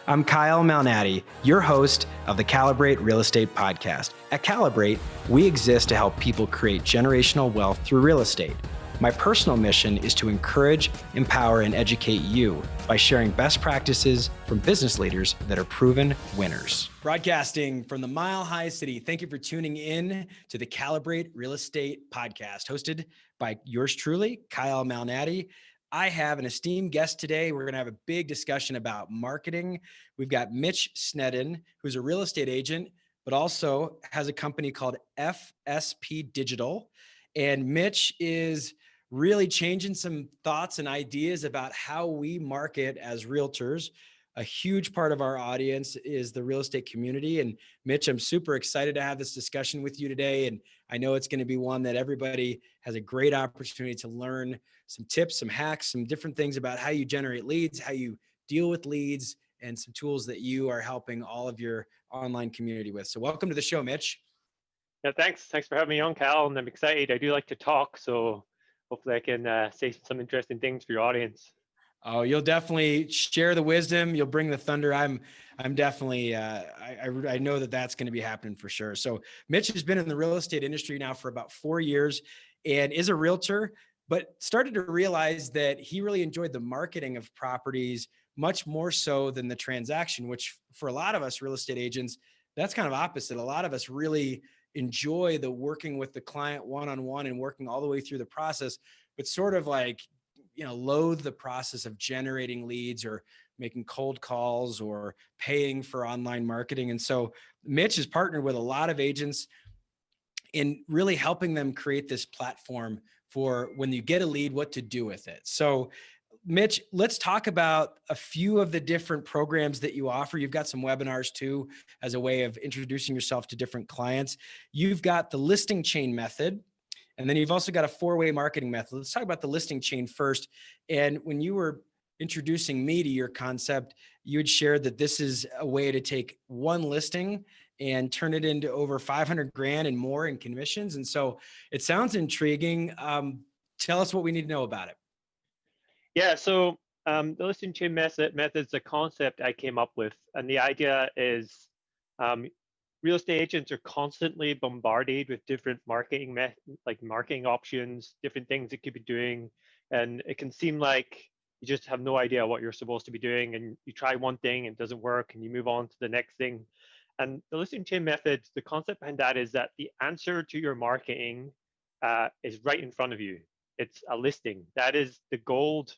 I'm Kyle Malnati, your host of the Calibrate Real Estate Podcast. At Calibrate, we exist to help people create generational wealth through real estate. My personal mission is to encourage, empower, and educate you by sharing best practices from business leaders that are proven winners. Broadcasting from the Mile High City, thank you for tuning in to the Calibrate Real Estate Podcast, hosted by yours truly, Kyle Malnati. I have an esteemed guest today. We're going to have a big discussion about marketing. We've got Mich Snedden, who's a real estate agent, but also has a company called FSP Digital. And Mich is really changing some thoughts and ideas about how we market as realtors. A huge part of our audience is the real estate community. And Mich, I'm super excited to have this discussion with you today. And I know it's going to be one that everybody has a great opportunity to learn some tips, some hacks, some different things about how you generate leads, how you deal with leads, and some tools that you are helping all of your online community with. So welcome to the show, Mich. Yeah, thanks. Thanks for having me on, Cal. And I'm excited. I do like to talk, so hopefully I can say some interesting things for your audience. Oh, you'll definitely share the wisdom. You'll bring the thunder. I'm definitely, I know that that's going to be happening for sure. So Mich has been in the real estate industry now for about 4 years and is a realtor, but started to realize that he really enjoyed the marketing of properties much more so than the transaction, which for a lot of us real estate agents, that's kind of opposite. A lot of us really enjoy the working with the client one-on-one and working all the way through the process, but sort of like, loathe the process of generating leads or making cold calls or paying for online marketing. And so Mich has partnered with a lot of agents in really helping them create this platform for when you get a lead, what to do with it. So Mich, let's talk about a few of the different programs that you offer. You've got some webinars too, as a way of introducing yourself to different clients. You've got the listing chain method, and then you've also got a 4-way marketing method. Let's talk about the listing chain first. And when you were introducing me to your concept, you had shared that this is a way to take one listing and turn it into over 500 grand and more in commissions. And so it sounds intriguing. Tell us what we need to know about it. Yeah, so the listing chain method's a concept I came up with. And the idea is real estate agents are constantly bombarded with different marketing options, different things they could be doing. And it can seem like you just have no idea what you're supposed to be doing. And you try one thing and it doesn't work and you move on to the next thing. And the listing chain method, the concept behind that is that the answer to your marketing is right in front of you. It's a listing. That is the gold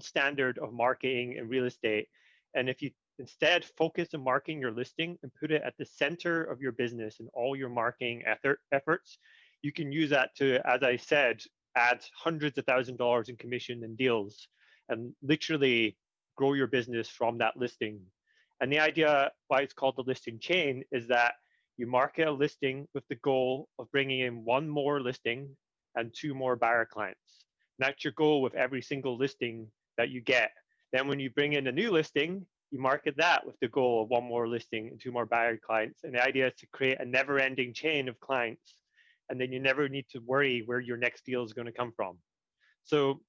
standard of marketing in real estate. And if you instead focus on marketing your listing and put it at the center of your business and all your marketing efforts, you can use that to, as I said, add hundreds of thousands of dollars in commission and deals and literally grow your business from that listing. And the idea why it's called the listing chain is that you market a listing with the goal of bringing in one more listing and 2 more buyer clients. And that's your goal with every single listing that you get. Then when you bring in a new listing, you market that with the goal of 1 more listing and 2 more buyer clients. And the idea is to create a never-ending chain of clients. And then you never need to worry where your next deal is going to come from. So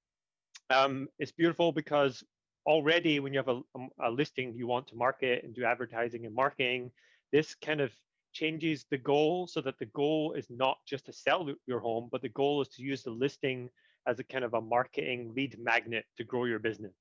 it's beautiful because already when you have a listing you want to market and do advertising and marketing, this kind of changes the goal so that the goal is not just to sell your home, but the goal is to use the listing as a kind of a marketing lead magnet to grow your business.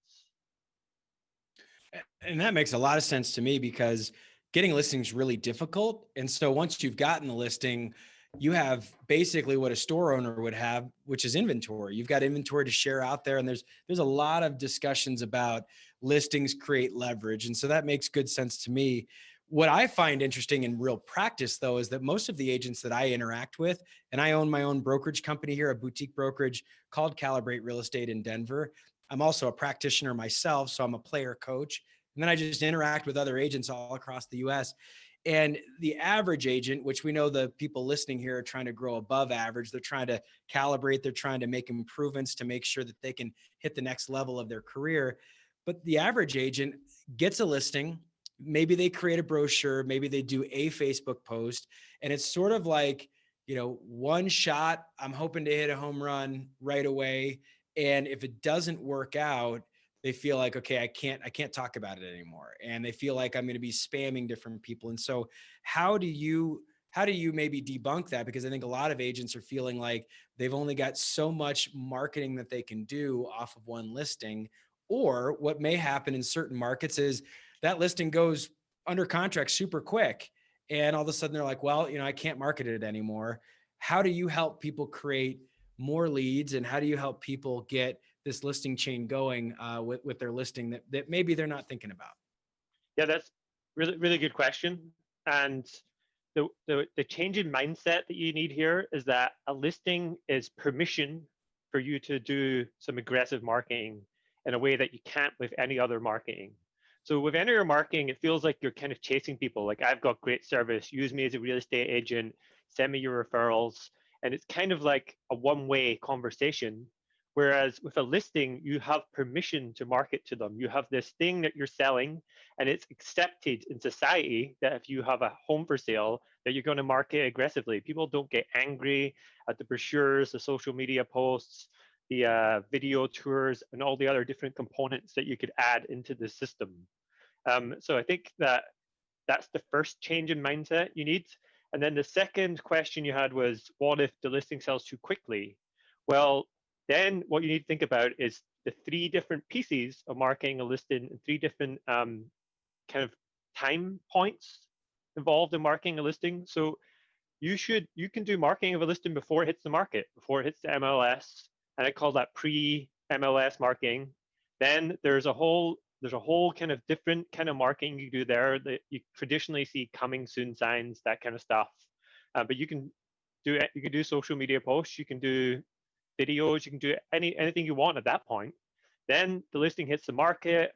And that makes a lot of sense to me because getting listings is really difficult. And so once you've gotten the listing, you have basically what a store owner would have, which is inventory. You've got inventory to share out there. And there's a lot of discussions about listings create leverage. And so that makes good sense to me. What I find interesting in real practice, though, is that most of the agents that I interact with, and I own my own brokerage company here, a boutique brokerage called Calibrate Real Estate in Denver. I'm also a practitioner myself, so I'm a player coach. And then I just interact with other agents all across the US. And the average agent, which we know the people listening here are trying to grow above average, they're trying to calibrate, they're trying to make improvements to make sure that they can hit the next level of their career. But the average agent gets a listing, maybe they create a brochure, maybe they do a Facebook post, and it's sort of like, one shot, I'm hoping to hit a home run right away. And if it doesn't work out, they feel like, okay, I can't talk about it anymore. And they feel like I'm going to be spamming different people. And so how do you, how do you maybe debunk that? Because I think a lot of agents are feeling like they've only got so much marketing that they can do off of one listing. Or what may happen in certain markets is that listing goes under contract super quick. And all of a sudden they're like, well, I can't market it anymore. How do you help people create more leads, and how do you help people get this listing chain going with their listing that maybe they're not thinking about? Yeah, that's really, really good question. And the change in mindset that you need here is that a listing is permission for you to do some aggressive marketing in a way that you can't with any other marketing. So with any other marketing, it feels like you're kind of chasing people. Like, I've got great service, use me as a real estate agent, send me your referrals. And it's kind of like a one-way conversation. Whereas with a listing, you have permission to market to them. You have this thing that you're selling, and it's accepted in society that if you have a home for sale, that you're going to market aggressively. People don't get angry at the brochures, the social media posts, the video tours, and all the other different components that you could add into the system. So I think that that's the first change in mindset you need. And then the second question you had was, what if the listing sells too quickly? Well, then what you need to think about is the three different pieces of marketing a listing and three different kind of time points involved in marketing a listing. So you can do marketing of a listing before it hits the market, before it hits the MLS, and I call that pre-MLS marketing. Then there's a whole kind of different kind of marketing you do there that you traditionally see coming soon signs, that kind of stuff. But you can do social media posts, you can do videos, you can do anything you want at that point. Then the listing hits the market,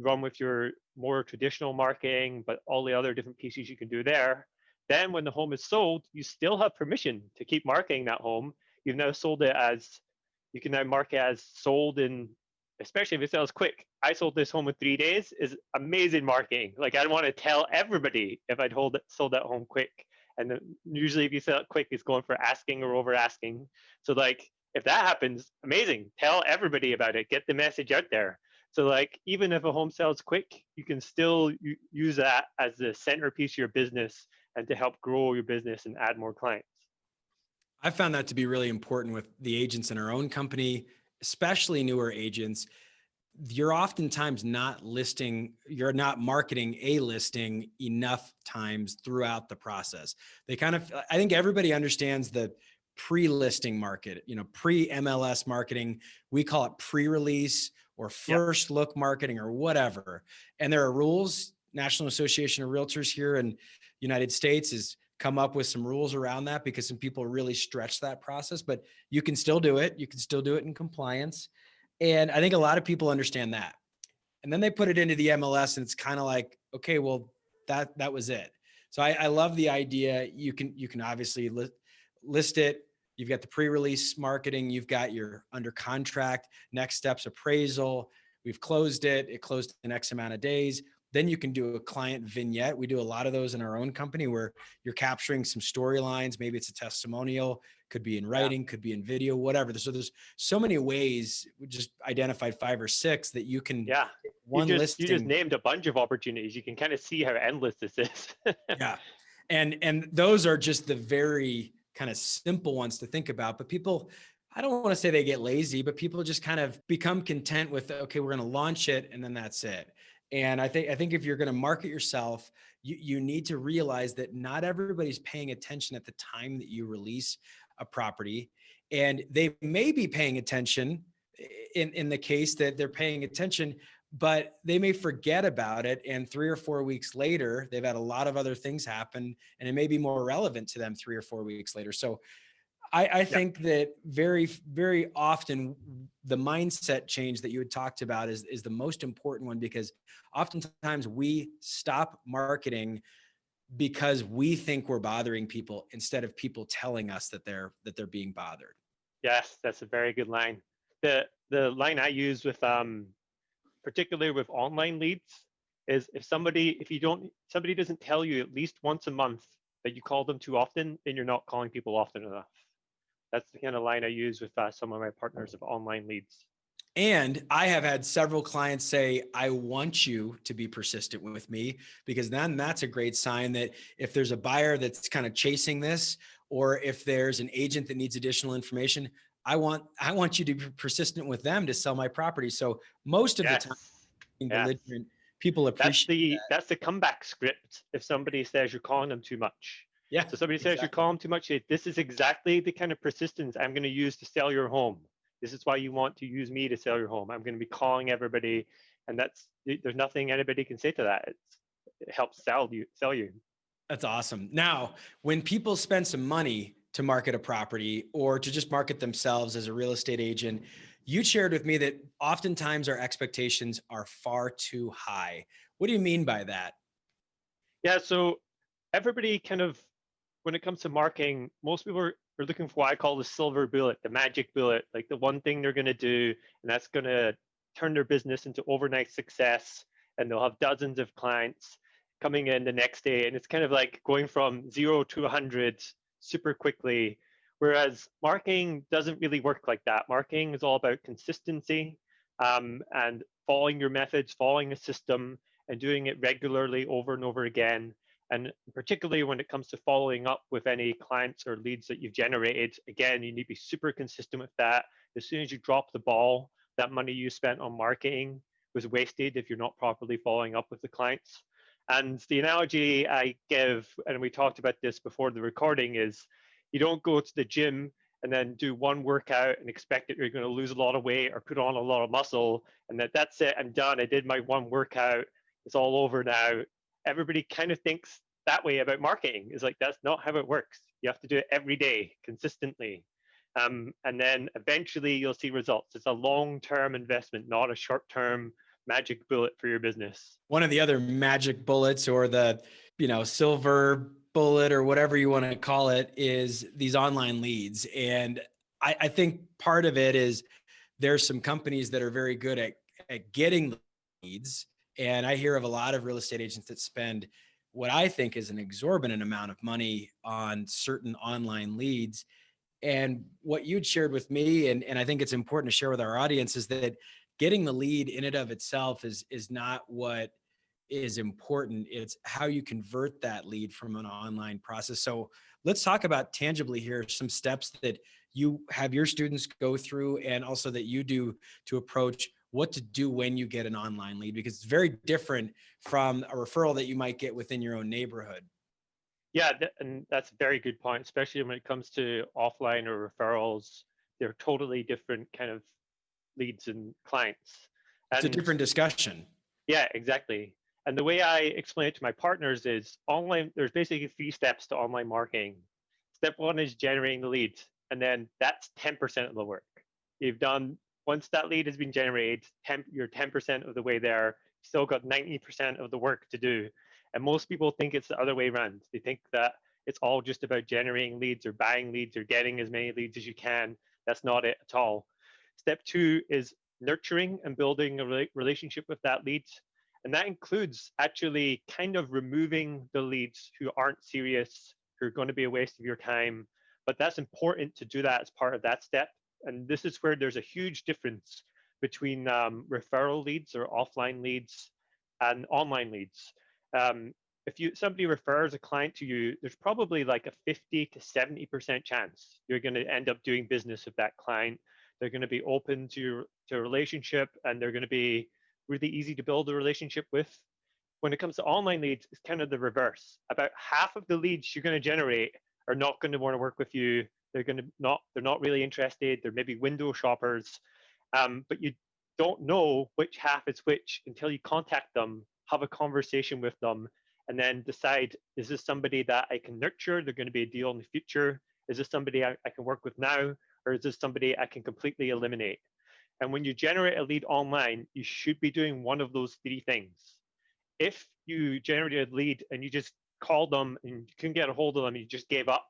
run with your more traditional marketing, but all the other different pieces you can do there. Then when the home is sold, you still have permission to keep marketing that home. You've now sold it as, you can now mark it as sold in, especially if it sells quick. I sold this home in 3 days is amazing marketing. Like, I want to tell everybody if I'd sold that home quick. And usually if you sell it quick, it's going for asking or over asking. So like, if that happens, amazing. Tell everybody about it. Get the message out there. So like, even if a home sells quick, you can still use that as the centerpiece of your business and to help grow your business and add more clients. I found that to be really important with the agents in our own company, especially newer agents. You're oftentimes you're not marketing a listing enough times throughout the process. I think everybody understands the pre-listing market, pre-MLS marketing. We call it pre-release or Yep. first look marketing or whatever. And there are rules. National Association of Realtors here in United States has come up with some rules around that because some people really stretch that process, but you can still do it. You can still do it in compliance. And I think a lot of people understand that. And then they put it into the MLS and it's kind of like, okay, well, that was it. So I love the idea. You can obviously list it. You've got the pre-release marketing. You've got your under contract, next steps appraisal. We've closed it. It closed in X amount of days. Then you can do a client vignette. We do a lot of those in our own company where you're capturing some storylines. Maybe it's a testimonial, could be in Yeah. writing, could be in video, whatever. So there's so many ways. We just identified 5 or 6 that you can Yeah. You one just listing. named a bunch of opportunities. You can kind of see how endless this is. Yeah. And those are just the very kind of simple ones to think about. But people, I don't want to say they get lazy, but people just kind of become content with, okay, we're going to launch it and then that's it. And I think if you're going to market yourself, you need to realize that not everybody's paying attention at the time that you release a property. And they may be paying attention in the case that they're paying attention, but they may forget about it. And 3 or 4 weeks later, they've had a lot of other things happen and it may be more relevant to them 3 or 4 weeks later. So I Yeah. think that very, very often the mindset change that you had talked about is the most important one, because oftentimes we stop marketing because we think we're bothering people instead of people telling us that they're being bothered. Yes, that's a very good line. The line I use with particularly with online leads is, if somebody doesn't tell you at least once a month that you call them too often, then you're not calling people often enough. That's the kind of line I use with some of my partners of online leads. And I have had several clients say, I want you to be persistent with me, because then that's a great sign that if there's a buyer that's kind of chasing this, or if there's an agent that needs additional information, I want you to be persistent with them to sell my property. So most of the time, Yes. being Yes. belligerent, people That's appreciate the that. that's the comeback script if somebody says you're calling them too much. Yeah, So somebody says you're exactly. calling them too much, this is exactly the kind of persistence I'm going to use to sell your home. This is why you want to use me to sell your home. I'm going to be calling everybody, and there's nothing anybody can say to that. It helps sell you. That's awesome. Now, when people spend some money to market a property or to just market themselves as a real estate agent, you shared with me that oftentimes our expectations are far too high. What do you mean by that? Yeah, so everybody kind of, when it comes to marketing, most people are looking for what I call the silver bullet, the magic bullet, like the one thing they're going to do, and that's going to turn their business into overnight success. And they'll have dozens of clients coming in the next day. And it's kind of like going from 0 to 100 super quickly. Whereas marketing doesn't really work like that. Marketing is all about consistency, and following your methods, following a system, and doing it regularly over and over again. And particularly when it comes to following up with any clients or leads that you've generated, again, you need to be super consistent with that. As soon as you drop the ball, that money you spent on marketing was wasted if you're not properly following up with the clients. And the analogy I give, and we talked about this before the recording, is you don't go to the gym and then do one workout and expect that you're going to lose a lot of weight or put on a lot of muscle, and that's it, I'm done, I did my one workout, it's all over now. Everybody kind of thinks that way about marketing. Is like, that's not how it works. You have to do it every day consistently, and then eventually you'll see results. It's a long-term investment, not a short-term magic bullet for your business. One of the other magic bullets, or the, silver bullet, or whatever you want to call it, is these online leads. And I think part of it is there's some companies that are very good at getting leads. And I hear of a lot of real estate agents that spend what I think is an exorbitant amount of money on certain online leads. And what you'd shared with me, and I think it's important to share with our audience, is that getting the lead in and of itself is not what is important. It's how you convert that lead from an online process. So let's talk about tangibly here some steps that you have your students go through, and also that you do to approach what to do when you get an online lead, because it's very different from a referral that you might get within your own neighborhood. Yeah, and that's a very good point, especially when it comes to offline or referrals. They're totally different kind of leads and clients. It's a And different discussion. yeah, exactly. And the way I explain it to my partners is online, there's basically 3 steps to online marketing. Step one is generating the lead, and then that's 10% of the work. You've done, once that lead has been generated, you're 10% of the way there, still got 90% of the work to do. And most people think it's the other way around. They think that it's all just about generating leads or buying leads or getting as many leads as you can. That's not it at all. Step two is nurturing and building a relationship with that lead. And that includes actually kind of removing the leads who aren't serious, who are going to be a waste of your time. But that's important to do that as part of that step. And this is where there's a huge difference between referral leads or offline leads and online leads. If somebody refers a client to you, there's probably like a 50 to 70% chance you're going to end up doing business with that client. They're going to be open to a relationship, and they're going to be really easy to build a relationship with. When it comes to online leads, it's kind of the reverse. About half of the leads you're going to generate are not going to want to work with you. They're not really interested. They're maybe window shoppers, but you don't know which half is which until you contact them, have a conversation with them, and then decide, is this somebody that I can nurture? They're going to be a deal in the future. Is this somebody I can work with now? Or is this somebody I can completely eliminate? And when you generate a lead online, you should be doing one of those 3 things. If you generated a lead and you just called them and you couldn't get a hold of them, you just gave up,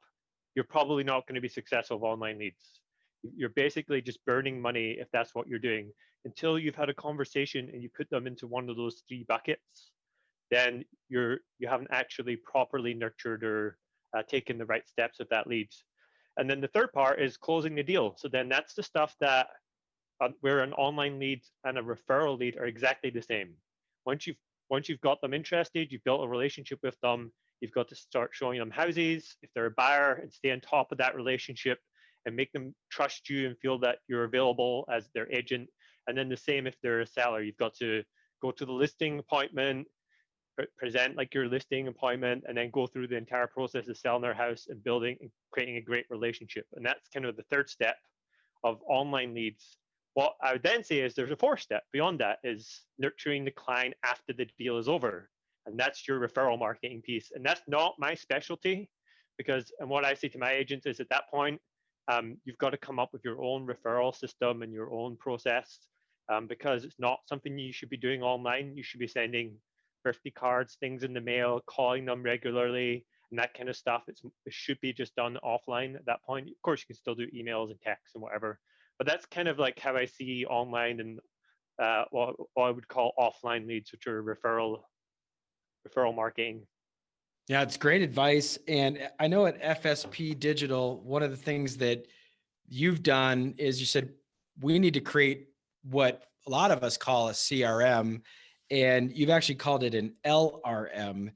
you're probably not going to be successful with online leads. You're basically just burning money if that's what you're doing. Until you've had a conversation and you put them into one of those 3 buckets, then you haven't actually properly nurtured or taken the right steps with that lead. And then the third part is closing the deal. So then that's the stuff that where an online lead and a referral lead are exactly the same. Once you've got them interested, you've built a relationship with them, you've got to start showing them houses if they're a buyer, and stay on top of that relationship and make them trust you and feel that you're available as their agent. And then the same if they're a seller, you've got to go to the listing appointment, present like your listing appointment, and then go through the entire process of selling their house and building and creating a great relationship. And that's kind of the third step of online leads. What I would then say is there's a fourth step beyond that, is nurturing the client after the deal is over. And that's your referral marketing piece. And that's not my specialty, because, and what I say to my agents is at that point, you've got to come up with your own referral system and your own process, because it's not something you should be doing online. You should be sending birthday cards, things in the mail, calling them regularly, and that kind of stuff. It should be just done offline at that point. Of course, you can still do emails and texts and whatever, but that's kind of like how I see online and what I would call offline leads, which are referral marketing. Yeah, it's great advice. And I know at FSP Digital, one of the things that you've done is you said we need to create what a lot of us call a CRM, and you've actually called it an LRM.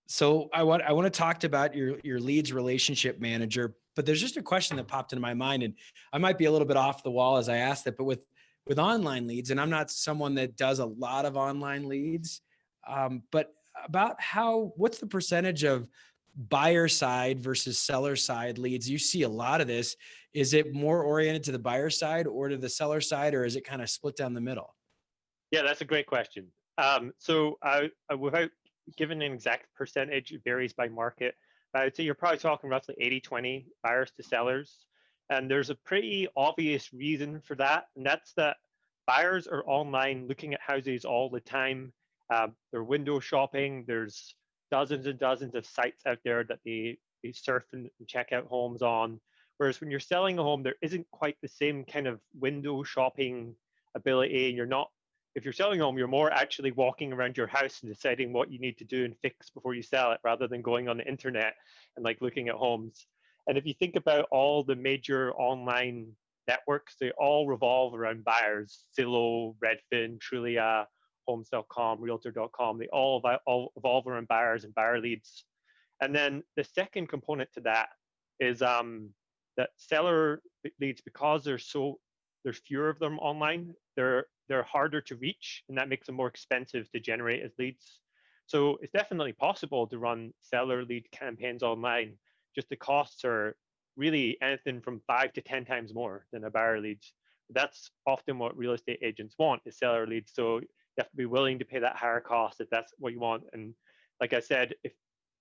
So I want to talk about your leads relationship manager, but there's just a question that popped into my mind, and I might be a little bit off the wall as I asked it, but with online leads, and I'm not someone that does a lot of online leads, but about what's the percentage of buyer side versus seller side leads? You see a lot of this. Is it more oriented to the buyer side or to the seller side, or is it kind of split down the middle? Yeah, that's a great question. So without giving an exact percentage, it varies by market. I would say you're probably talking roughly 80-20 buyers to sellers. And there's a pretty obvious reason for that. And that's that buyers are online looking at houses all the time. They're window shopping. There's dozens and dozens of sites out there that they surf and check out homes on. Whereas when you're selling a home, there isn't quite the same kind of window shopping ability. And if you're selling a home, you're more actually walking around your house and deciding what you need to do and fix before you sell it, rather than going on the internet and like looking at homes. And if you think about all the major online networks, they all revolve around buyers: Zillow, Redfin, Trulia, Homes.com, Realtor.com. They all evolve around buyers and buyer leads. And then the second component to that is that seller leads, because there's fewer of them online, they're harder to reach, and that makes them more expensive to generate as leads. So it's definitely possible to run seller lead campaigns online. Just the costs are really anything from 5 to 10 times more than a buyer leads. That's often what real estate agents want, is seller leads. So you have to be willing to pay that higher cost if that's what you want. And like I said,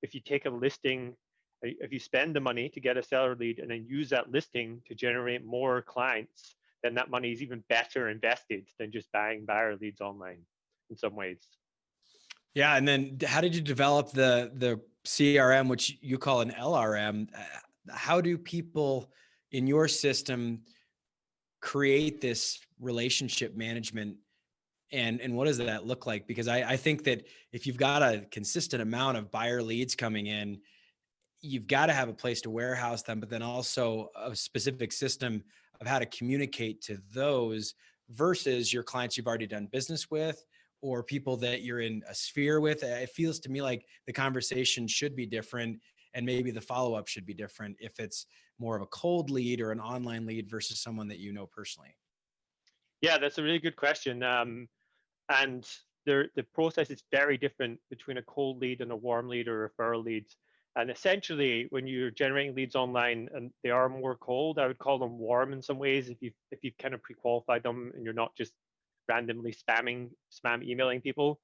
if you take a listing, if you spend the money to get a seller lead and then use that listing to generate more clients, then that money is even better invested than just buying buyer leads online in some ways. Yeah. And then how did you develop the CRM, which you call an LRM? How do people in your system create this relationship management? And what does that look like? Because I think that if you've got a consistent amount of buyer leads coming in, you've got to have a place to warehouse them, but then also a specific system of how to communicate to those versus your clients you've already done business with or people that you're in a sphere with. It feels to me like the conversation should be different, and maybe the follow-up should be different if it's more of a cold lead or an online lead versus someone that you know personally. Yeah, that's a really good question. And the process is very different between a cold lead and a warm lead or referral lead. And essentially, when you're generating leads online and they are more cold, I would call them warm in some ways. If you've kind of pre-qualified them and you're not just randomly spam emailing people,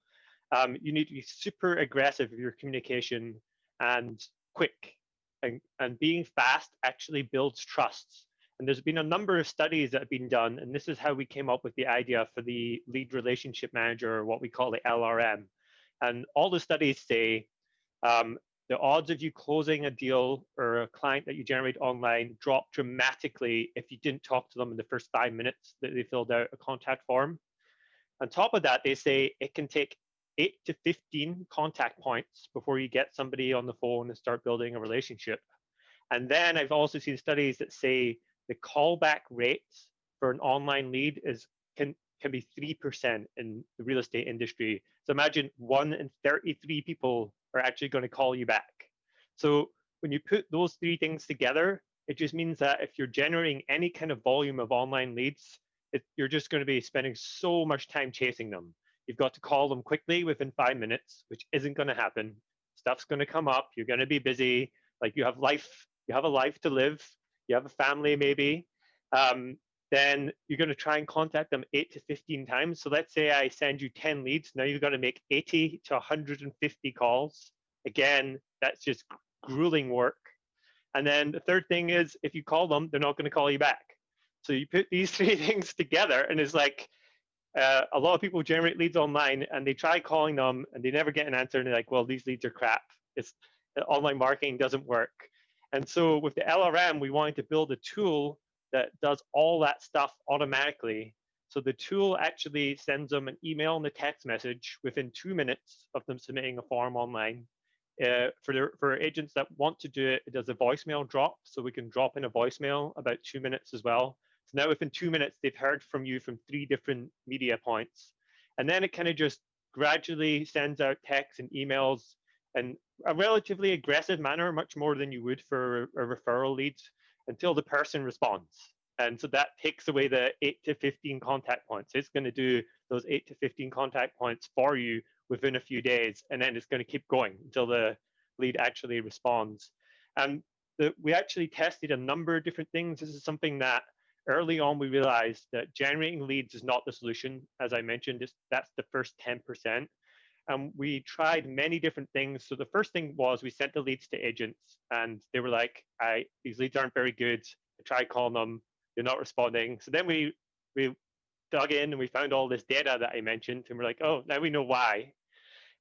you need to be super aggressive with your communication and quick. And being fast actually builds trust. And there's been a number of studies that have been done, and this is how we came up with the idea for the lead relationship manager, or what we call the LRM. And all the studies say the odds of you closing a deal or a client that you generate online drop dramatically if you didn't talk to them in the first 5 minutes that they filled out a contact form. On top of that, they say it can take 8 to 15 contact points before you get somebody on the phone and start building a relationship. And then I've also seen studies that say the callback rate for an online lead can be 3% in the real estate industry. So imagine 1 in 33 people are actually going to call you back. So when you put those three things together, it just means that if you're generating any kind of volume of online leads, you're just going to be spending so much time chasing them. You've got to call them quickly within 5 minutes, which isn't going to happen. Stuff's going to come up. You're going to be busy. Like you have a life to live. You have a family maybe. Then you're going to try and contact them 8 to 15 times. So let's say I send you 10 leads. Now you've got to make 80 to 150 calls. Again, that's just grueling work. And then the third thing is if you call them, they're not going to call you back. So you put these three things together and it's like a lot of people generate leads online and they try calling them and they never get an answer and they're like, well, these leads are crap. Online marketing doesn't work. And so with the LRM, we wanted to build a tool that does all that stuff automatically. So the tool actually sends them an email and a text message within 2 minutes of them submitting a form online. For agents that want to do it, it does a voicemail drop. So we can drop in a voicemail about 2 minutes as well. So now within 2 minutes, they've heard from you from 3 different media points. And then it kind of just gradually sends out texts and emails in a relatively aggressive manner, much more than you would for a referral lead, until the person responds. And so that takes away the 8 to 15 contact points. It's going to do those 8 to 15 contact points for you within a few days, and then it's going to keep going until the lead actually responds. And we actually tested a number of different things. This is something that early on we realized that generating leads is not the solution. As I mentioned, that's the first 10%. And we tried many different things. So the first thing was we sent the leads to agents and they were like, these leads aren't very good. I tried calling them, they're not responding. So then we dug in and we found all this data that I mentioned and we're like, oh, now we know why.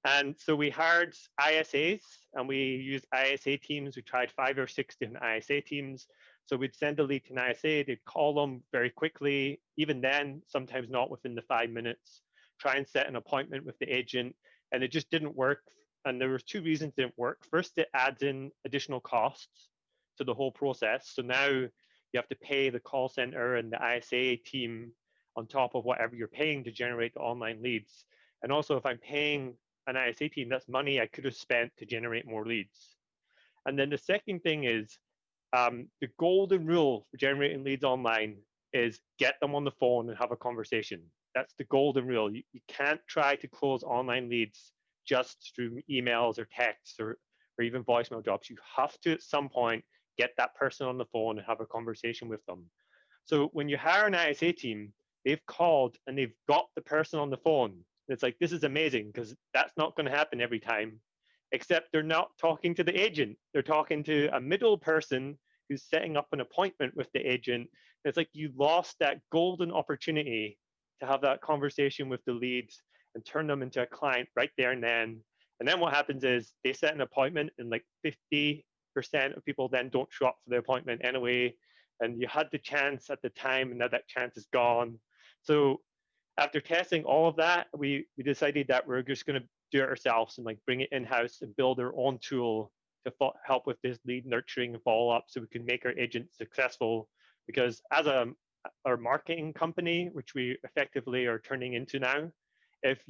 And so we hired ISAs and we used ISA teams. We tried 5 or 6 different ISA teams. So we'd send a lead to an ISA, they'd call them very quickly. Even then, sometimes not within the 5 minutes, try and set an appointment with the agent. And it just didn't work. And there were 2 reasons it didn't work. First, it adds in additional costs to the whole process. So now you have to pay the call center and the ISA team on top of whatever you're paying to generate the online leads. And also if I'm paying an ISA team, that's money I could have spent to generate more leads. And then the second thing is the golden rule for generating leads online is get them on the phone and have a conversation. That's the golden rule. You can't try to close online leads just through emails or texts or even voicemail drops. You have to at some point get that person on the phone and have a conversation with them. So when you hire an ISA team, they've called and they've got the person on the phone. It's like, this is amazing because that's not going to happen every time, except they're not talking to the agent. They're talking to a middle person who's setting up an appointment with the agent. And it's like you lost that golden opportunity to have that conversation with the leads and turn them into a client right there and then. And then what happens is they set an appointment and like 50% of people then don't show up for the appointment anyway. And you had the chance at the time and now that chance is gone. So after testing all of that, we decided that we're just going to do it ourselves and like bring it in-house and build our own tool to help with this lead nurturing and follow-up so we can make our agents successful. Because as our marketing company, which we effectively are turning into now, if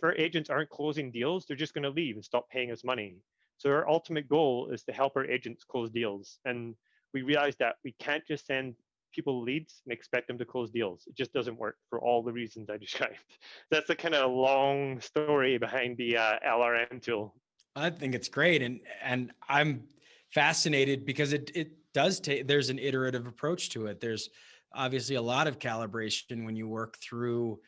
our agents aren't closing deals, they're just going to leave and stop paying us money. So our ultimate goal is to help our agents close deals. And we realized that we can't just send people leads and expect them to close deals. It just doesn't work for all the reasons I described. That's the kind of long story behind the LRM tool. I think it's great. And I'm fascinated because it does take, there's an iterative approach to it. There's obviously a lot of calibration when you work through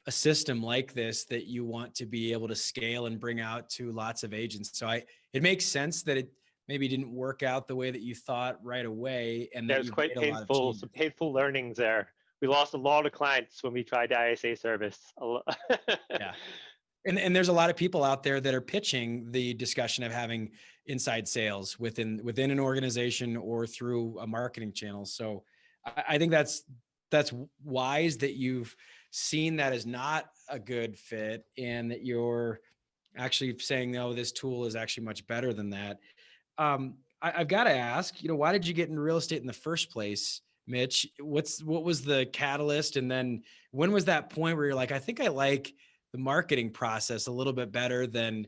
a system like this that you want to be able to scale and bring out to lots of agents. So it makes sense that it maybe didn't work out the way that you thought right away. And that it's quite painful, some painful learnings there. We lost a lot of clients when we tried ISA service. Yeah. And there's a lot of people out there that are pitching the discussion of having inside sales within an organization or through a marketing channel. So I think that's wise that you've seen that as not a good fit and that you're actually saying, no, this tool is actually much better than that. I've got to ask, why did you get into real estate in the first place? Mitch. What was the catalyst? And then when was that point where you're like, I think I like the marketing process a little bit better than,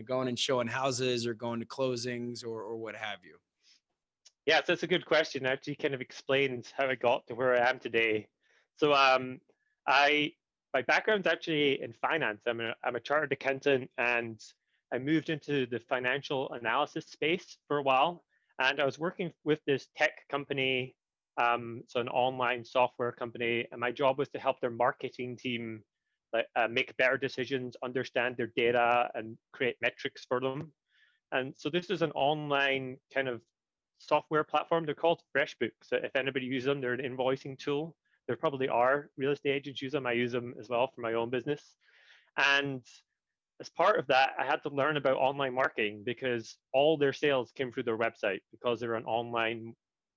going and showing houses or going to closings or what have you? Yeah, so that's a good question. Actually, kind of explains how I got to where I am today. So, I my background's actually in finance. I'm a chartered accountant, and I moved into the financial analysis space for a while. And I was working with this tech company, so an online software company, and my job was to help their marketing team like make better decisions, understand their data, and create metrics for them. And so this is an online kind of software platform. They're called FreshBooks. So if anybody uses them, they're an invoicing tool. There probably are real estate agents use them. I use them as well for my own business. And as part of that, I had to learn about online marketing because all their sales came through their website because they're an online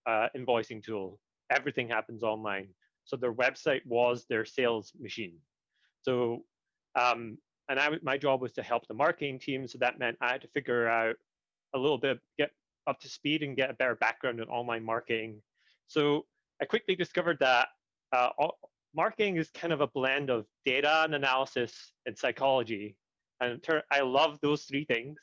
invoicing tool. Everything happens online. So their website was their sales machine. So, and my job was to help the marketing team. So that meant I had to figure out a little bit, get up to speed and get a better background in online marketing. So I quickly discovered that uh, marketing is kind of a blend of data and analysis and psychology. And I love those three things.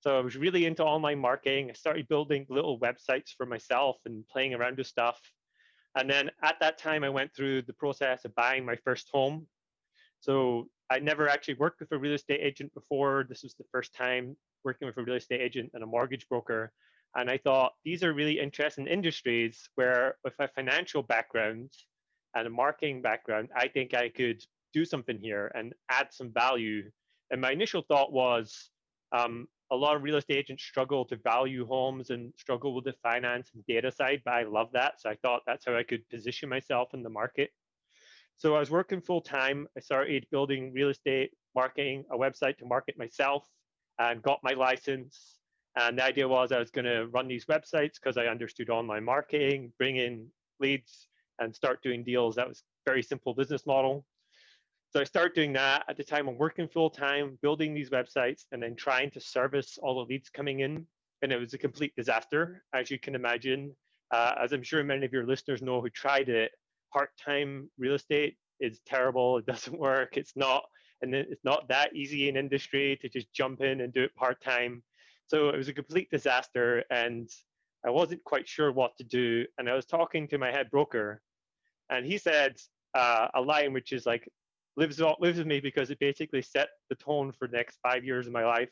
So I was really into online marketing. I started building little websites for myself and playing around with stuff. And then at that time, I went through the process of buying my first home. So I never actually worked with a real estate agent before. This was the first time working with a real estate agent and a mortgage broker. And I thought these are really interesting industries where, with a financial background and a marketing background, I think I could do something here and add some value. And my initial thought was a lot of real estate agents struggle to value homes and struggle with the finance and data side, but I love that. So I thought that's how I could position myself in the market. So I was working full time. I started building real estate marketing, a website to market myself, and got my license. And the idea was I was going to run these websites because I understood online marketing, bring in leads, and start doing deals. That was a very simple business model. So I started doing that. At the time, I'm working full time, building these websites, and then trying to service all the leads coming in. And it was a complete disaster, as you can imagine. As I'm sure many of your listeners know who tried it, part-time real estate is terrible. It doesn't work. It's not that easy in industry to just jump in and do it part-time. So it was a complete disaster, and I wasn't quite sure what to do. And I was talking to my head broker, and he said a line which is like lives with me because it basically set the tone for the next 5 years of my life.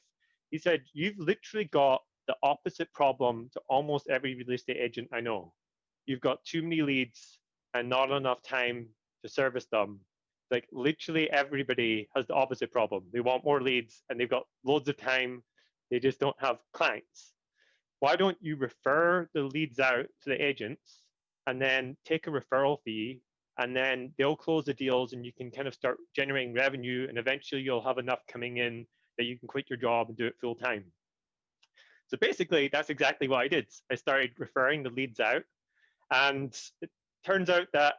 He said, "You've literally got the opposite problem to almost every real estate agent I know. You've got too many leads and not enough time to service them. Like literally everybody has the opposite problem. They want more leads and they've got loads of time. They just don't have clients. Why don't you refer the leads out to the agents and then take a referral fee, and then they'll close the deals and you can kind of start generating revenue, and eventually you'll have enough coming in that you can quit your job and do it full time." So basically, that's exactly what I did. I started referring the leads out, and it turns out that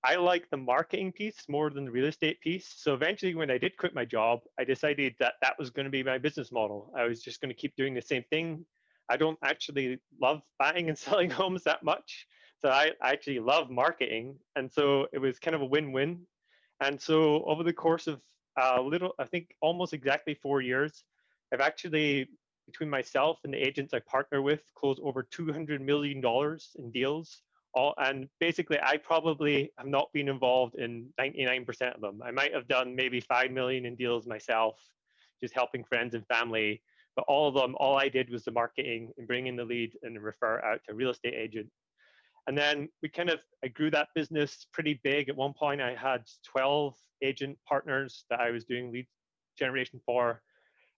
I like the marketing piece more than the real estate piece. So eventually, when I did quit my job, I decided that that was going to be my business model. I was just going to keep doing the same thing. I don't actually love buying and selling homes that much. So I actually love marketing. And so it was kind of a win-win. And so over the course of I think almost exactly 4 years, I've actually, between myself and the agents I partner with, closed over $200 million in deals. And basically, I probably have not been involved in 99% of them. I might have done maybe 5 million in deals myself, just helping friends and family. But all of them, all I did was the marketing and bring in the lead and refer out to a real estate agent. And then I grew that business pretty big. At one point, I had 12 agent partners that I was doing lead generation for.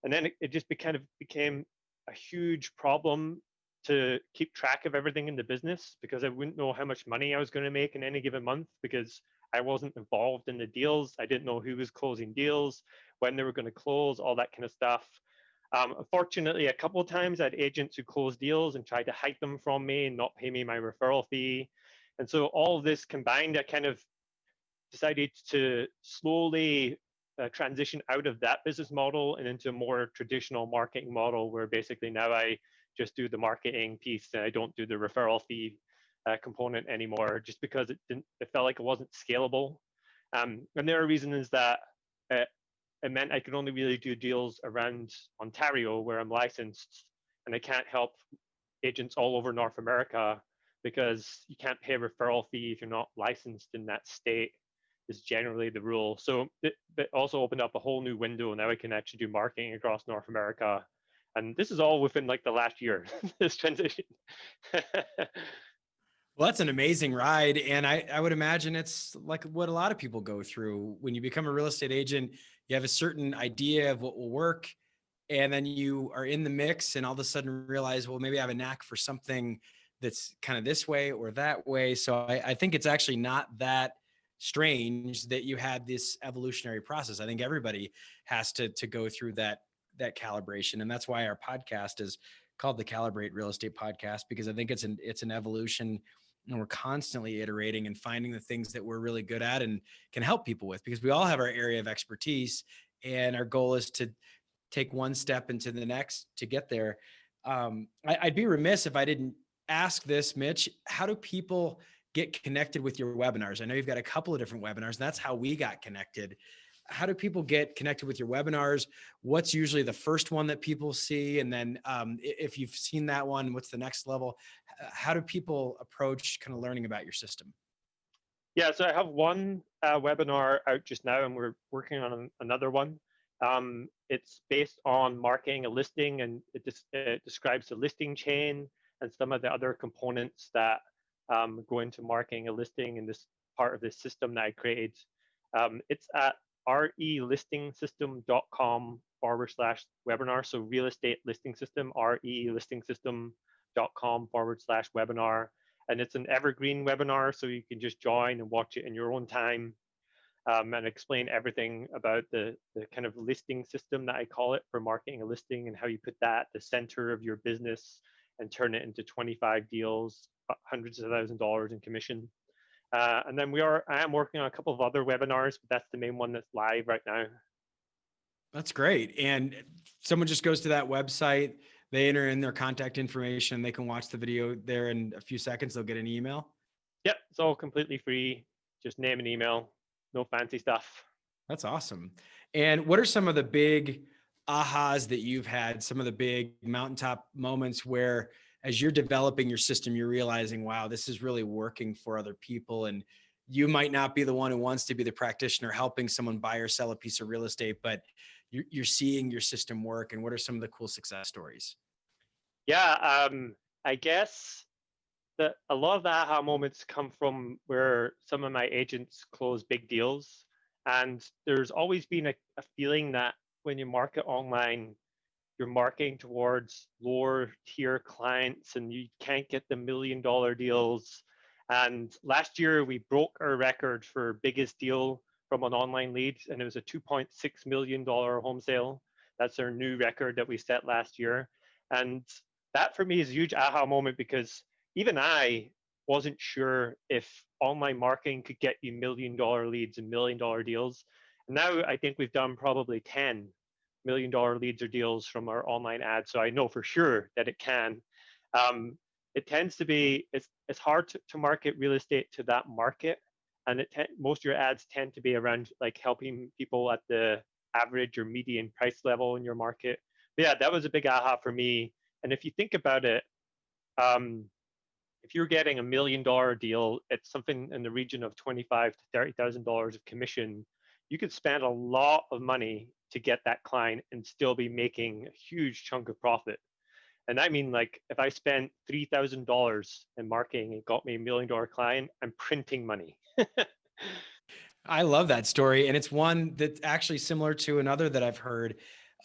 And then it just became a huge problem to keep track of everything in the business because I wouldn't know how much money I was going to make in any given month because I wasn't involved in the deals. I didn't know who was closing deals, when they were going to close, all that kind of stuff. Unfortunately, a couple of times I had agents who closed deals and tried to hide them from me and not pay me my referral fee. And so all of this combined, I kind of decided to slowly transition out of that business model and into a more traditional marketing model where basically now I just do the marketing piece and I don't do the referral fee. component anymore, just because it felt like it wasn't scalable. And the other reason is that uh, it meant I could only really do deals around Ontario where I'm licensed, and I can't help agents all over North America because you can't pay a referral fee if you're not licensed in that state, is generally the rule. So it also opened up a whole new window. Now I can actually do marketing across North America. And this is all within like the last year, this transition. Well, that's an amazing ride. And I would imagine it's like what a lot of people go through. When you become a real estate agent, you have a certain idea of what will work. And then you are in the mix and all of a sudden realize, well, maybe I have a knack for something that's kind of this way or that way. So I think it's actually not that strange that you had this evolutionary process. I think everybody has to go through that calibration. And that's why our podcast is called the Calibrate Real Estate Podcast, because I think it's an evolution, and we're constantly iterating and finding the things that we're really good at and can help people with, because we all have our area of expertise, and our goal is to take one step into the next to get there. I'd be remiss if I didn't ask this, Mich. How do people get connected with your webinars? I know you've got a couple of different webinars, and that's how we got connected. How do people get connected with your webinars? What's usually the first one that people see? And then if you've seen that one, what's the next level? How do people approach kind of learning about your system? Yeah, so I have one webinar out just now, and we're working on another one. It's based on marketing a listing, and it describes the listing chain and some of the other components that go into marketing a listing in this part of this system that I created. It's at relistingsystem.com/webinar. So real estate listing system, relistingsystem.com/webinar. And it's an evergreen webinar, so you can just join and watch it in your own time, and explain everything about the kind of listing system that I call it for marketing a listing, and how you put that at the center of your business and turn it into 25 deals, hundreds of thousands of dollars in commission. And then I am working on a couple of other webinars, but that's the main one that's live right now. That's great. And someone just goes to that website, they enter in their contact information, they can watch the video there in a few seconds, they'll get an email. Yep, it's all completely free. Just name and email, no fancy stuff. That's awesome. And what are some of the big ahas that you've had, some of the big mountaintop moments where, as you're developing your system, you're realizing, wow, this is really working for other people? And you might not be the one who wants to be the practitioner helping someone buy or sell a piece of real estate, but you're seeing your system work. And what are some of the cool success stories? Yeah, I guess that a lot of the aha moments come from where some of my agents close big deals. And there's always been a feeling that when you market online, you're marketing towards lower tier clients and you can't get the $1 million deals. And last year we broke our record for biggest deal from an online lead, and it was a $2.6 million home sale. That's our new record that we set last year. And that for me is a huge aha moment, because even I wasn't sure if online marketing could get you $1 million leads and $1 million deals. And now I think we've done probably 10 $1 million leads or deals from our online ads. So I know for sure that it can. It tends to be, it's hard to market real estate to that market. And most of your ads tend to be around like helping people at the average or median price level in your market. But yeah, that was a big aha for me. And if you think about it, if you're getting $1 million deal, it's something in the region of $25,000 to $30,000 of commission. You could spend a lot of money to get that client and still be making a huge chunk of profit. And I mean, like, if I spent $3,000 in marketing and got me $1 million client, I'm printing money. I love that story. And it's one that's actually similar to another that I've heard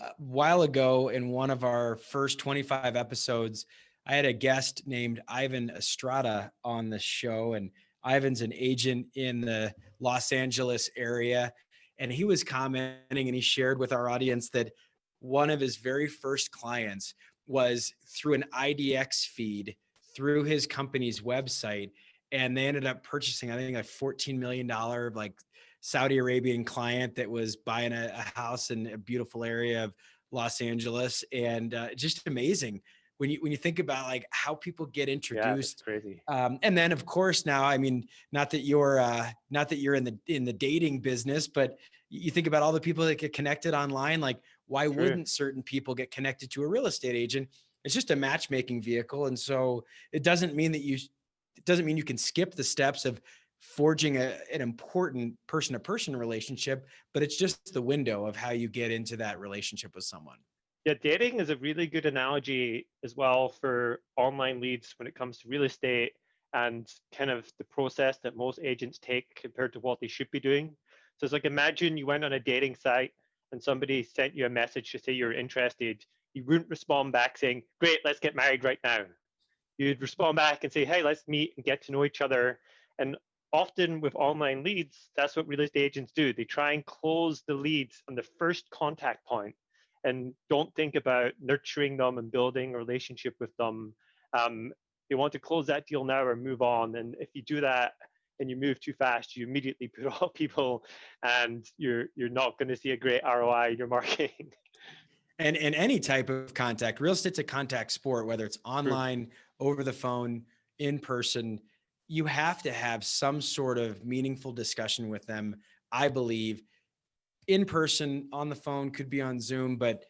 a while ago. In one of our first 25 episodes, I had a guest named Ivan Estrada on the show. And Ivan's an agent in the Los Angeles area. And he was commenting and he shared with our audience that one of his very first clients was through an IDX feed through his company's website. And they ended up purchasing, I think, a $14 million like Saudi Arabian client that was buying a house in a beautiful area of Los Angeles. And just amazing when you think about like how people get Yeah, that's introduced. crazy. And then of course now, I mean, not that you're in the dating business, but you think about all the people that get connected online. Like, why True. wouldn't certain people get connected to a real estate agent? It's just a matchmaking vehicle. And so it doesn't mean that it doesn't mean you can skip the steps of forging an important person to person relationship, but it's just the window of how you get into that relationship with someone. Yeah, dating is a really good analogy as well for online leads when it comes to real estate and kind of the process that most agents take compared to what they should be doing. So it's like imagine you went on a dating site and somebody sent you a message to say you're interested. You wouldn't respond back saying, "Great, let's get married right now." You'd respond back and say, "Hey, let's meet and get to know each other." And often with online leads, that's what real estate agents do. They try and close the leads on the first contact point and don't think about nurturing them and building a relationship with them. Um, they want to close that deal now or move on. And if you do that and you move too fast, you immediately put off people, and you're not going to see a great ROI in your marketing. And any type of contact, real estate's a contact sport, whether it's True. online, over the phone, in person. You have to have some sort of meaningful discussion with them, I believe. In person, on the phone, could be on Zoom, but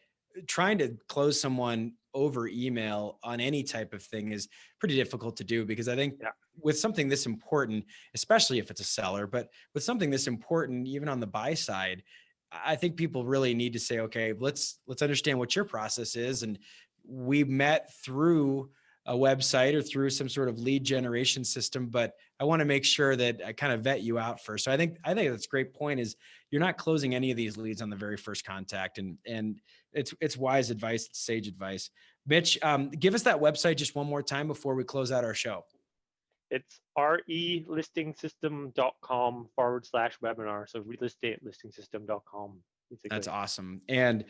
trying to close someone over email on any type of thing is pretty difficult to do, because I think Yeah. with something this important, especially if it's a seller, but with something this important, even on the buy side, I think people really need to say, okay, let's understand what your process is. And we met through a website or through some sort of lead generation system, but I want to make sure that I kind of vet you out first. So I think that's a great point, is you're not closing any of these leads on the very first contact. And it's wise advice, it's sage advice. Mitch, give us that website just one more time before we close out our show. It's relisting.com/webinar. So realestatelisting.com, That's basically. awesome. And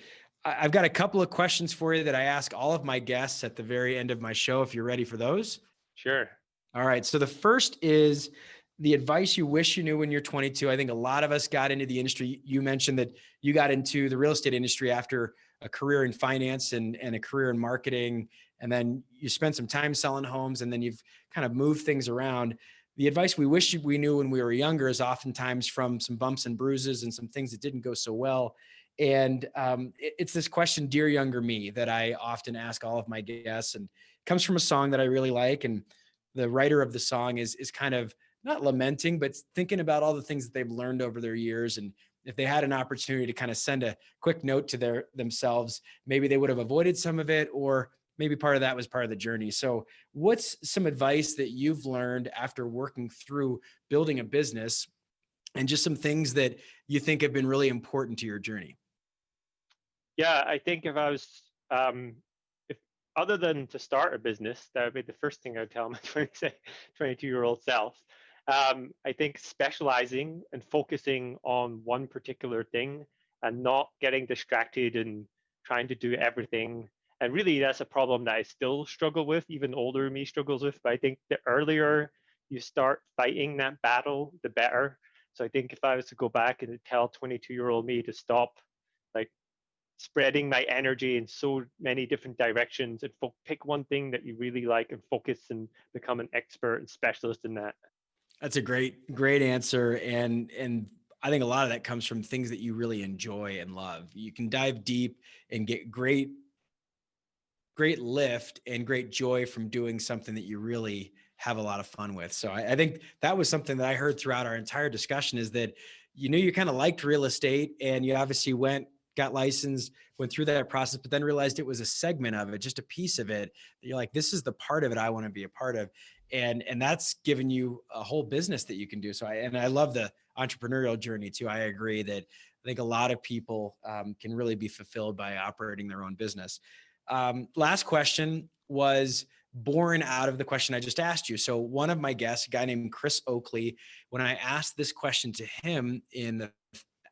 I've got a couple of questions for you that I ask all of my guests at the very end of my show, if you're ready for those. Sure. All right. So the first is the advice you wish you knew when you're 22. I think a lot of us got into the industry. You mentioned that you got into the real estate industry after a career in finance and a career in marketing. And then you spent some time selling homes, and then you've kind of moved things around. The advice we wish we knew when we were younger is oftentimes from some bumps and bruises and some things that didn't go so well. And it's this question, Dear Younger Me, that I often ask all of my guests, and it comes from a song that I really like. And the writer of the song is kind of not lamenting, but thinking about all the things that they've learned over their years. And if they had an opportunity to kind of send a quick note to themselves, maybe they would have avoided some of it, or maybe part of that was part of the journey. So what's some advice that you've learned after working through building a business, and just some things that you think have been really important to your journey? Yeah, I think if I was, if other than to start a business, that would be the first thing I would tell my 22-year-old self. I think specializing and focusing on one particular thing and not getting distracted and trying to do everything. And really, that's a problem that I still struggle with, even older me struggles with. But I think the earlier you start fighting that battle, the better. So I think if I was to go back and tell 22-year-old me to stop, like, spreading my energy in so many different directions and pick one thing that you really like and focus and become an expert and specialist in that. That's a great answer. And I think a lot of that comes from things that you really enjoy and love. You can dive deep and get great lift and great joy from doing something that you really have a lot of fun with. So I think that was something that I heard throughout our entire discussion, is that you knew you kind of liked real estate, and you obviously got licensed, went through that process, but then realized it was a segment of it, just a piece of it. That you're like, this is the part of it I want to be a part of. And that's given you a whole business that you can do. So I love the entrepreneurial journey too. I agree that I think a lot of people can really be fulfilled by operating their own business. Last question was born out of the question I just asked you. So one of my guests, a guy named Chris Oakley, when I asked this question to him in the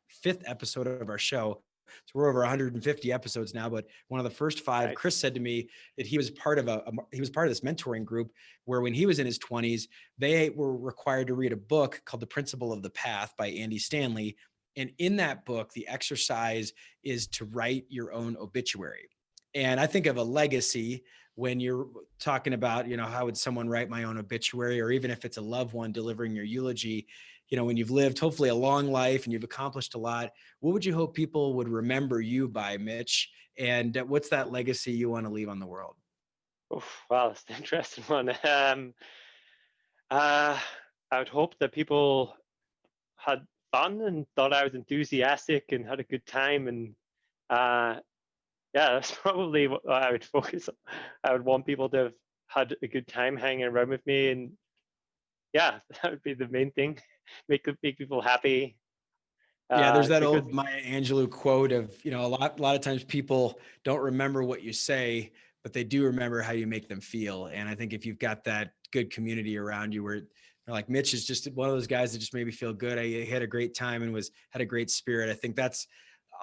fifth episode of our show, so we're over 150 episodes now, but one of the first five, Nice. Chris said to me that he was part of he was part of this mentoring group where when he was in his 20s, they were required to read a book called The Principle of the Path by Andy Stanley. And in that book, the exercise is to write your own obituary. And I think of a legacy when you're talking about, how would someone write my own obituary, or even if it's a loved one delivering your eulogy, when you've lived hopefully a long life and you've accomplished a lot, what would you hope people would remember you by, Mitch? And what's that legacy you want to leave on the world? Oof, wow, that's an interesting one. Uh, I would hope that people had fun and thought I was enthusiastic and had a good time. And uh, yeah, that's probably what I would focus on. I would want people to have had a good time hanging around with me. And yeah, that would be the main thing. Make people happy. Yeah, there's that Because old Maya Angelou quote of, a lot of times people don't remember what you say, but they do remember how you make them feel. And I think if you've got that good community around you where like Mitch is just one of those guys that just made me feel good. I had a great time and had a great spirit. I think that's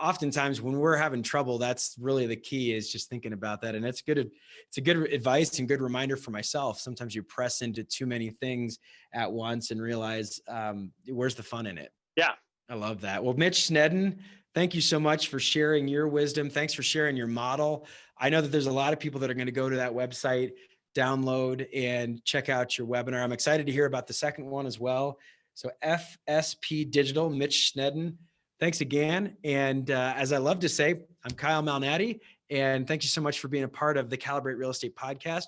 oftentimes when we're having trouble, that's really the key, is just thinking about that. And it's good. It's a good advice and good reminder for myself. Sometimes you press into too many things at once and realize where's the fun in it. yeah, I love that. Well, Mitch Snedden, thank you so much for sharing your wisdom. Thanks for sharing your model. I know that there's a lot of people that are going to go to that website, download, and check out your webinar. I'm excited to hear about the second one as well. So FSP Digital, Mitch Snedden, thanks again. And as I love to say, I'm Kyle Malnati, and thank you so much for being a part of the Calibrate Real Estate Podcast.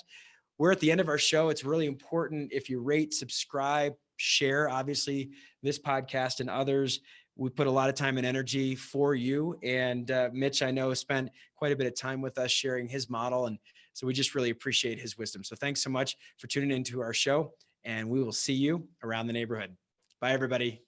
We're at the end of our show. It's really important if you rate, subscribe, share, obviously, this podcast and others. We put a lot of time and energy for you. And Mitch, I know, spent quite a bit of time with us sharing his model. And so we just really appreciate his wisdom. So thanks so much for tuning into our show. And we will see you around the neighborhood. Bye, everybody.